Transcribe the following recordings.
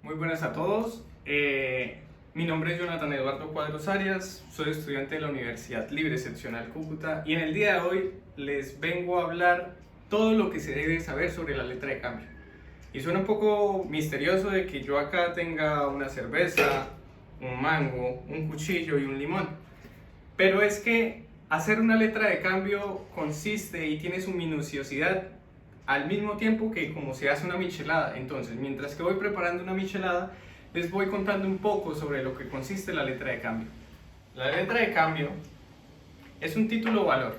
Muy buenas a todos. Mi nombre es Jonathan Eduardo Cuadros Arias, soy estudiante de la Universidad Libre Excepcional Cúcuta y en el día de hoy les vengo a hablar todo lo que se debe saber sobre la letra de cambio. Y suena un poco misterioso de que yo acá tenga una cerveza, un mango, un cuchillo y un limón, pero es que hacer una letra de cambio consiste y tiene su minuciosidad al mismo tiempo que como se hace una michelada. Entonces, mientras que voy preparando una michelada, les voy contando un poco sobre lo que consiste la letra de cambio. La letra de cambio es un título valor.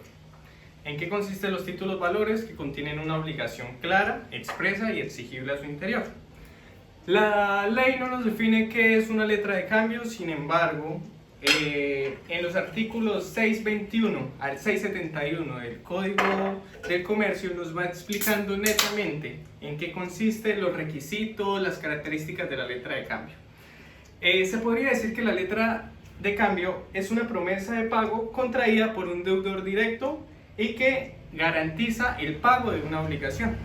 ¿En qué consisten los títulos valores? Que contienen una obligación clara, expresa y exigible a su interior. La ley no nos define qué es una letra de cambio, sin embargo, en los artículos 621 al 671 del Código del Comercio nos va explicando netamente en qué consisten los requisitos, las características de la letra de cambio. Se podría decir que la letra de cambio es una promesa de pago contraída por un deudor directo y que garantiza el pago de una obligación.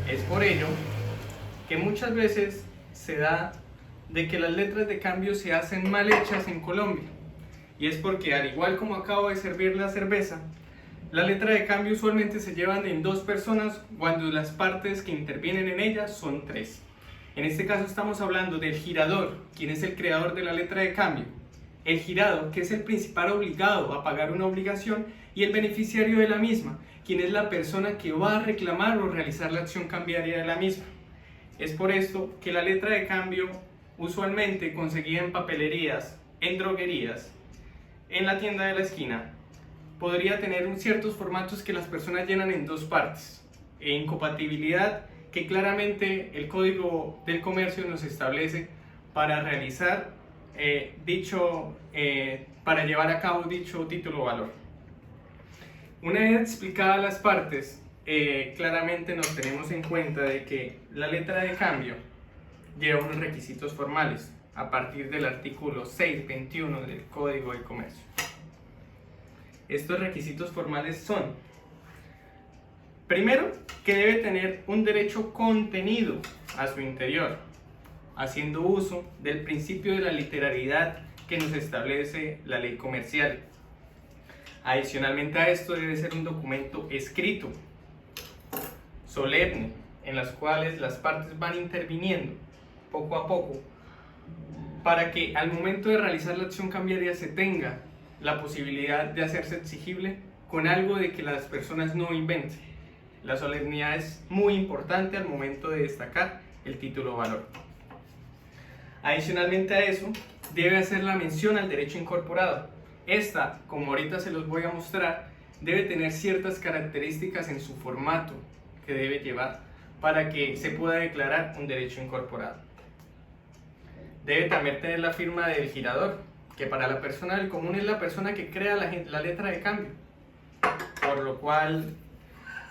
Es por ello que muchas veces se da de que las letras de cambio se hacen mal hechas en Colombia, y es porque, al igual como acabo de servir la cerveza, la letra de cambio usualmente se llevan en dos personas cuando las partes que intervienen en ella son tres. En este caso estamos hablando del girador, quien es el creador de la letra de cambio, el girado, que es el principal obligado a pagar una obligación, y el beneficiario de la misma, quien es la persona que va a reclamar o realizar la acción cambiaria de la misma. Es por esto que la letra de cambio, usualmente conseguida en papelerías, en droguerías, en la tienda de la esquina, podría tener ciertos formatos que las personas llenan en dos partes, e incompatibilidad que claramente el Código del Comercio nos establece para realizar para llevar a cabo dicho título o valor. Una vez explicadas las partes, claramente nos tenemos en cuenta de que la letra de cambio lleva unos requisitos formales a partir del artículo 621 del Código del Comercio. Estos requisitos formales son: primero, que debe tener un derecho contenido a su interior, haciendo uso del principio de la literalidad que nos establece la ley comercial. Adicionalmente a esto, debe ser un documento escrito, solemne, en las cuales las partes van interviniendo poco a poco para que al momento de realizar la acción cambiaria se tenga la posibilidad de hacerse exigible con algo de que las personas no inventen. La solemnidad es muy importante al momento de destacar el título o valor. Adicionalmente a eso, debe hacer la mención al derecho incorporado. Esta, como ahorita se los voy a mostrar, debe tener ciertas características en su formato que debe llevar para que se pueda declarar un derecho incorporado. Debe también tener la firma del girador, que para la persona del común es la persona que crea la letra de cambio, por lo cual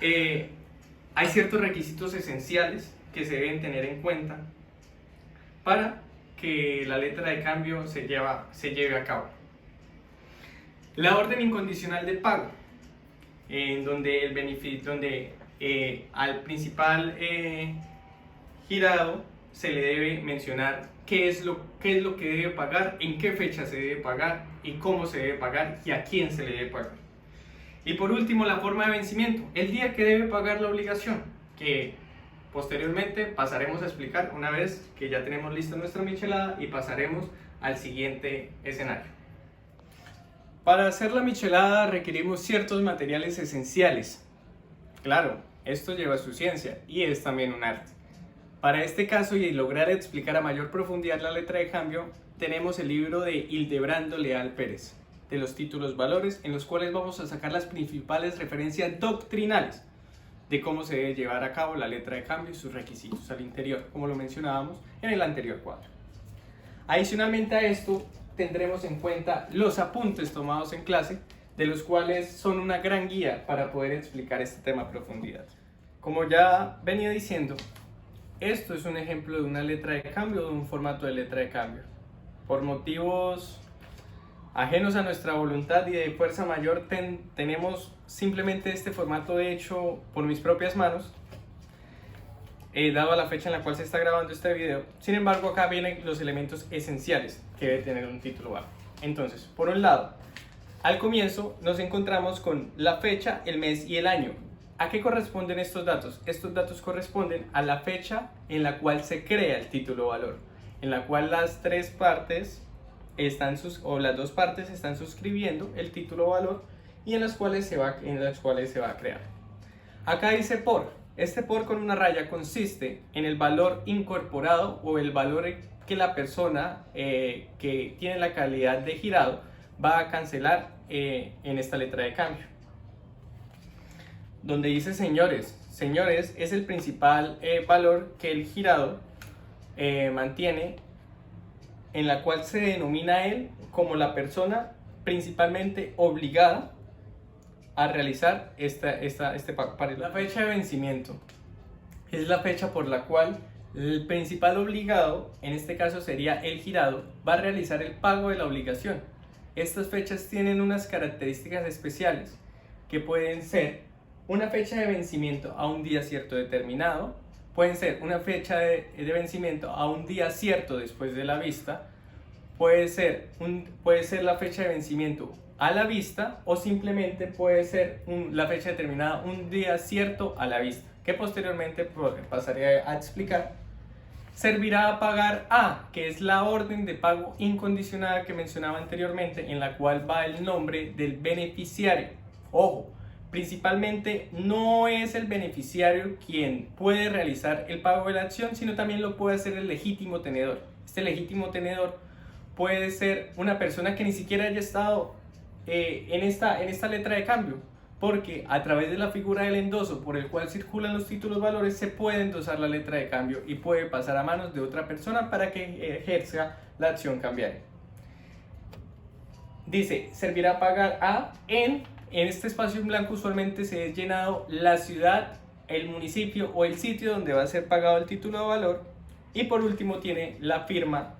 hay ciertos requisitos esenciales que se deben tener en cuenta para que la letra de cambio se lleve a cabo. La orden incondicional de pago, en donde al principal girado se le debe mencionar qué es lo que debe pagar, en qué fecha se debe pagar y cómo se debe pagar y a quién se le debe pagar. Y por último, la forma de vencimiento, el día que debe pagar la obligación, que posteriormente pasaremos a explicar una vez que ya tenemos lista nuestra michelada y pasaremos al siguiente escenario. Para hacer la michelada requerimos ciertos materiales esenciales. Claro, esto lleva su ciencia y es también un arte. Para este caso y lograr explicar a mayor profundidad la letra de cambio, tenemos el libro de Hildebrando Leal Pérez, de los títulos valores, en los cuales vamos a sacar las principales referencias doctrinales de cómo se debe llevar a cabo la letra de cambio y sus requisitos al interior, como lo mencionábamos en el anterior cuadro. Adicionalmente a esto, tendremos en cuenta los apuntes tomados en clase, de los cuales son una gran guía para poder explicar este tema a profundidad. Como ya venía diciendo, esto es un ejemplo de una letra de cambio, de un formato de letra de cambio. Por motivos ajenos a nuestra voluntad y de fuerza mayor, tenemos simplemente este formato hecho por mis propias manos. dado la fecha en la cual se está grabando este video. Sin embargo, acá vienen los elementos esenciales que debe tener un título valor. Entonces, por un lado, al comienzo nos encontramos con la fecha, el mes y el año. ¿A qué corresponden estos datos? Estos datos corresponden a la fecha en la cual se crea el título valor, en la cual las tres partes las dos partes están suscribiendo el título valor y en las cuales se va a crear. Acá dice por. Este por con una raya consiste en el valor incorporado o el valor que la persona que tiene la calidad de girado va a cancelar en esta letra de cambio. Donde dice señores, señores es el principal valor que el girado mantiene, en la cual se denomina a él como la persona principalmente obligada a realizar este pago. La fecha de vencimiento es la fecha por la cual el principal obligado, en este caso sería el girado, va a realizar el pago de la obligación. Estas fechas tienen unas características especiales que pueden ser una fecha de vencimiento a un día cierto determinado, pueden ser una fecha de vencimiento a un día cierto después de la vista, puede ser la fecha de vencimiento a la vista o simplemente puede ser la fecha determinada un día cierto a la vista, que posteriormente pasaré a explicar. Servirá a pagar A, que es la orden de pago incondicionada que mencionaba anteriormente, en la cual va el nombre del beneficiario. Ojo, principalmente no es el beneficiario quien puede realizar el pago de la acción, sino también lo puede hacer el legítimo tenedor. Este legítimo tenedor puede ser una persona que ni siquiera haya estado en esta letra de cambio, porque a través de la figura del endoso por el cual circulan los títulos valores se puede endosar la letra de cambio y puede pasar a manos de otra persona para que ejerza la acción cambiaria. Dice, servirá a pagar a en este espacio en blanco usualmente se ha llenado la ciudad, el municipio o el sitio donde va a ser pagado el título de valor, y por último tiene la firma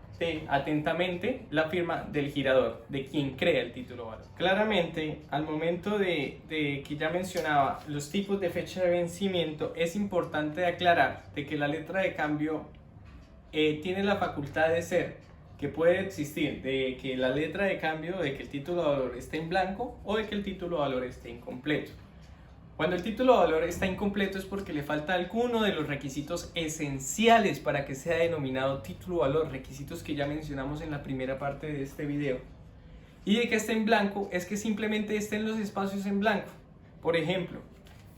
atentamente, la firma del girador, de quien crea el título valor. Claramente, al momento de que ya mencionaba los tipos de fecha de vencimiento, es importante aclarar de que la letra de cambio tiene la facultad de ser, que puede existir, de que la letra de cambio, de que el título de valor esté en blanco o de que el título de valor esté incompleto. Cuando el título de valor está incompleto es porque le falta alguno de los requisitos esenciales para que sea denominado título de valor, requisitos que ya mencionamos en la primera parte de este video. Y de que esté en blanco es que simplemente estén los espacios en blanco. Por ejemplo,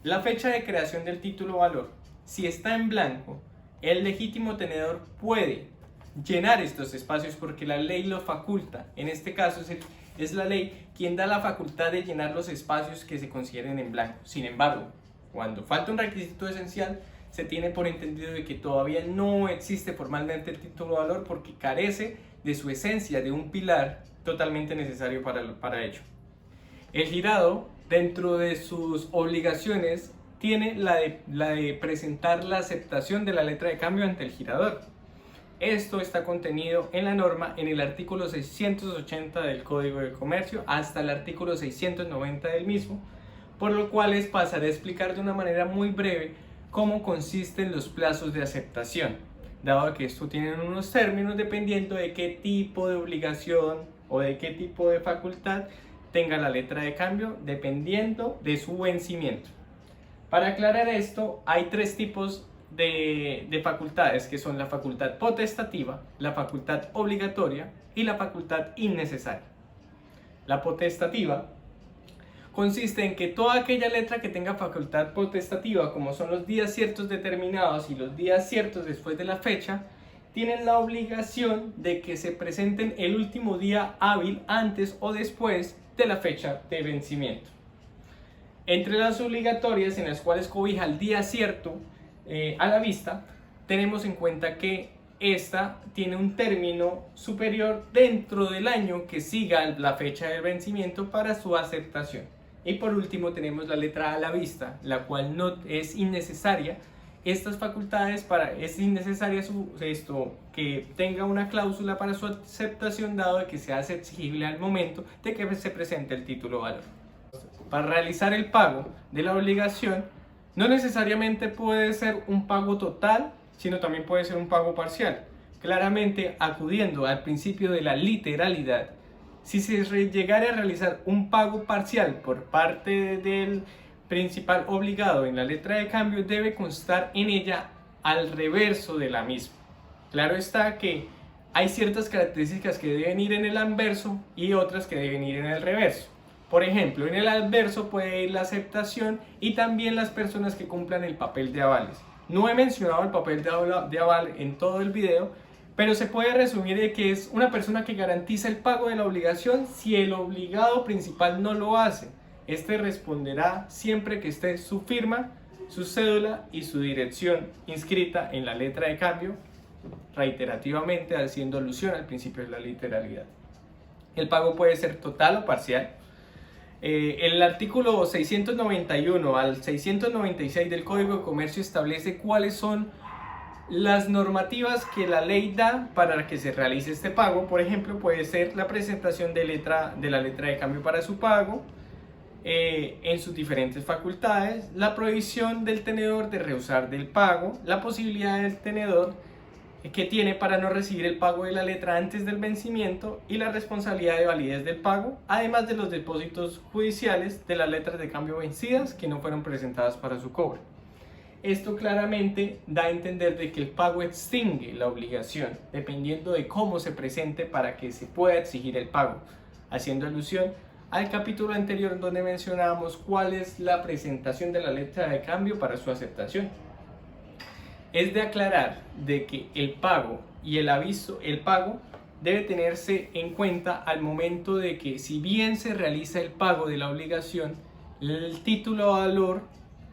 la fecha de creación del título de valor, si está en blanco, el legítimo tenedor puede llenar estos espacios porque la ley lo faculta. En este caso es la ley quien da la facultad de llenar los espacios que se consideren en blanco. Sin embargo, cuando falta un requisito esencial, se tiene por entendido de que todavía no existe formalmente el título de valor porque carece de su esencia, de un pilar totalmente necesario para ello. El girado, dentro de sus obligaciones, tiene la de presentar la aceptación de la letra de cambio ante el girador. Esto está contenido en la norma en el artículo 680 del Código de Comercio hasta el artículo 690 del mismo, por lo cual les pasaré a explicar de una manera muy breve cómo consisten los plazos de aceptación, dado que esto tiene unos términos dependiendo de qué tipo de obligación o de qué tipo de facultad tenga la letra de cambio, dependiendo de su vencimiento. Para aclarar esto, hay tres tipos de facultades, que son la facultad potestativa, la facultad obligatoria y la facultad innecesaria. La potestativa consiste en que toda aquella letra que tenga facultad potestativa, como son los días ciertos determinados y los días ciertos después de la fecha, tienen la obligación de que se presenten el último día hábil antes o después de la fecha de vencimiento. Entre las obligatorias, en las cuales cobija el día cierto a la vista, tenemos en cuenta que esta tiene un término superior dentro del año que siga la fecha de vencimiento para su aceptación. Y por último tenemos la letra a la vista, la cual no es innecesaria. Estas facultades es innecesaria que tenga una cláusula para su aceptación, dado de que se hace exigible al momento de que se presente el título de valor. Para realizar el pago de la obligación No necesariamente puede ser un pago total, sino también puede ser un pago parcial. Claramente, acudiendo al principio de la literalidad, si se llegara a realizar un pago parcial por parte del principal obligado en la letra de cambio, debe constar en ella al reverso de la misma. Claro está que hay ciertas características que deben ir en el anverso y otras que deben ir en el reverso. Por ejemplo, en el anverso puede ir la aceptación y también las personas que cumplan el papel de avales. No he mencionado el papel de aval en todo el video, pero se puede resumir de que es una persona que garantiza el pago de la obligación si el obligado principal no lo hace. Este responderá siempre que esté su firma, su cédula y su dirección inscrita en la letra de cambio, reiterativamente haciendo alusión al principio de la literalidad. El pago puede ser total o parcial. El artículo 691 al 696 del Código de Comercio establece cuáles son las normativas que la ley da para que se realice este pago. Por ejemplo, puede ser la presentación de la letra de cambio para su pago, en sus diferentes facultades, la prohibición del tenedor de rehusar del pago, la posibilidad del tenedor que tiene para no recibir el pago de la letra antes del vencimiento y la responsabilidad de validez del pago, además de los depósitos judiciales de las letras de cambio vencidas que no fueron presentadas para su cobro. Esto claramente da a entender de que el pago extingue la obligación, dependiendo de cómo se presente para que se pueda exigir el pago, haciendo alusión al capítulo anterior donde mencionábamos cuál es la presentación de la letra de cambio para su aceptación. Es de aclarar de que el pago y el pago debe tenerse en cuenta al momento de que, si bien se realiza el pago de la obligación, el título de valor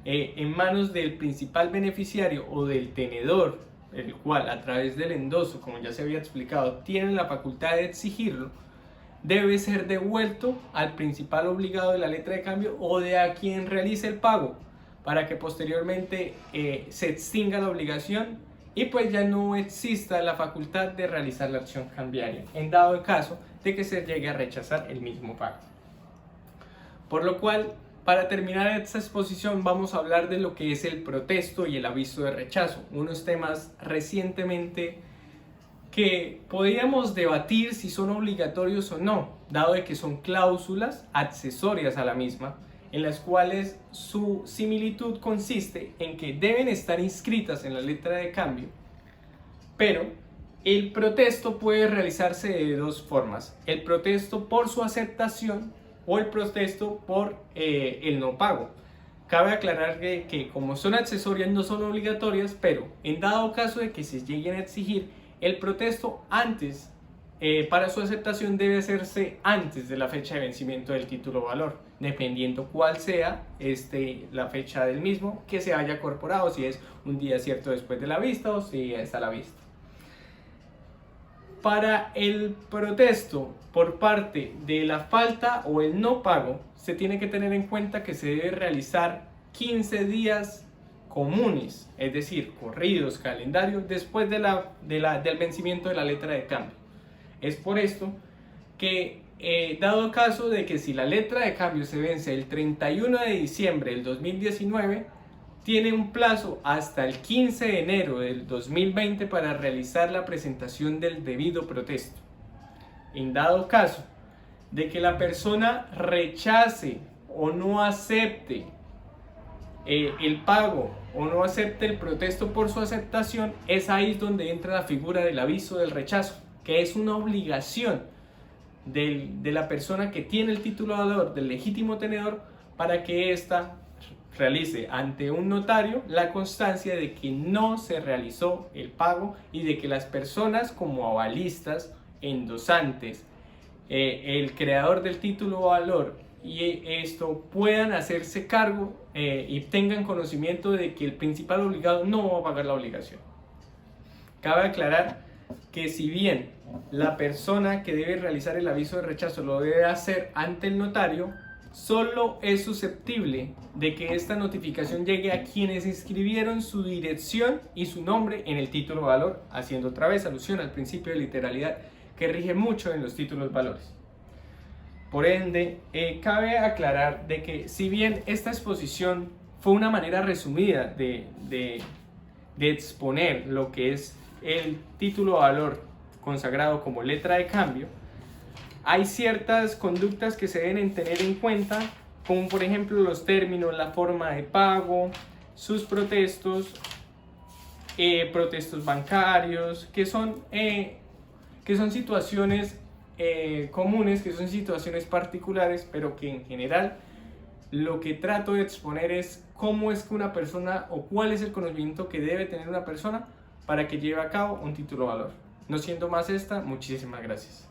en manos del principal beneficiario o del tenedor, el cual a través del endoso, como ya se había explicado, tiene la facultad de exigirlo, debe ser devuelto al principal obligado de la letra de cambio o de a quien realice el pago, para que posteriormente se extinga la obligación y pues ya no exista la facultad de realizar la acción cambiaria, en dado caso de que se llegue a rechazar el mismo pago. Por lo cual, para terminar esta exposición, vamos a hablar de lo que es el protesto y el aviso de rechazo, unos temas recientemente que podríamos debatir si son obligatorios o no, dado de que son cláusulas accesorias a la misma, en las cuales su similitud consiste en que deben estar inscritas en la letra de cambio, pero el protesto puede realizarse de dos formas: el protesto por su aceptación o el protesto por el no pago. Cabe aclarar que como son accesorias no son obligatorias, pero en dado caso de que se lleguen a exigir, el protesto para su aceptación debe hacerse antes de la fecha de vencimiento del título o valor, dependiendo cuál sea la fecha del mismo que se haya corporado, si es un día cierto después de la vista o si está a la vista. Para el protesto por parte de la falta o el no pago, se tiene que tener en cuenta que se debe realizar 15 días comunes, es decir, corridos, calendario, después del vencimiento de la letra de cambio. Es por esto que, dado caso de que si la letra de cambio se vence el 31 de diciembre del 2019, tiene un plazo hasta el 15 de enero del 2020 para realizar la presentación del debido protesto. En dado caso de que la persona rechace o no acepte el pago o no acepte el protesto por su aceptación, es ahí donde entra la figura del aviso del rechazo, que es una obligación de la persona que tiene el título de valor del legítimo tenedor para que ésta realice ante un notario la constancia de que no se realizó el pago y de que las personas como avalistas, endosantes, el creador del título de valor y esto puedan hacerse cargo y tengan conocimiento de que el principal obligado no va a pagar la obligación. Cabe aclarar que si bien la persona que debe realizar el aviso de rechazo lo debe hacer ante el notario, solo es susceptible de que esta notificación llegue a quienes inscribieron su dirección y su nombre en el título de valor, haciendo otra vez alusión al principio de literalidad que rige mucho en los títulos valores. Por ende, cabe aclarar de que si bien esta exposición fue una manera resumida de exponer lo que es el título de valor consagrado como letra de cambio. Hay ciertas conductas que se deben tener en cuenta, como por ejemplo los términos, la forma de pago, sus protestos bancarios, que son situaciones comunes, que son situaciones particulares, pero que en general lo que trato de exponer es cómo es que una persona o cuál es el conocimiento que debe tener una persona para que lleve a cabo un título de valor. No siendo más esta, muchísimas gracias.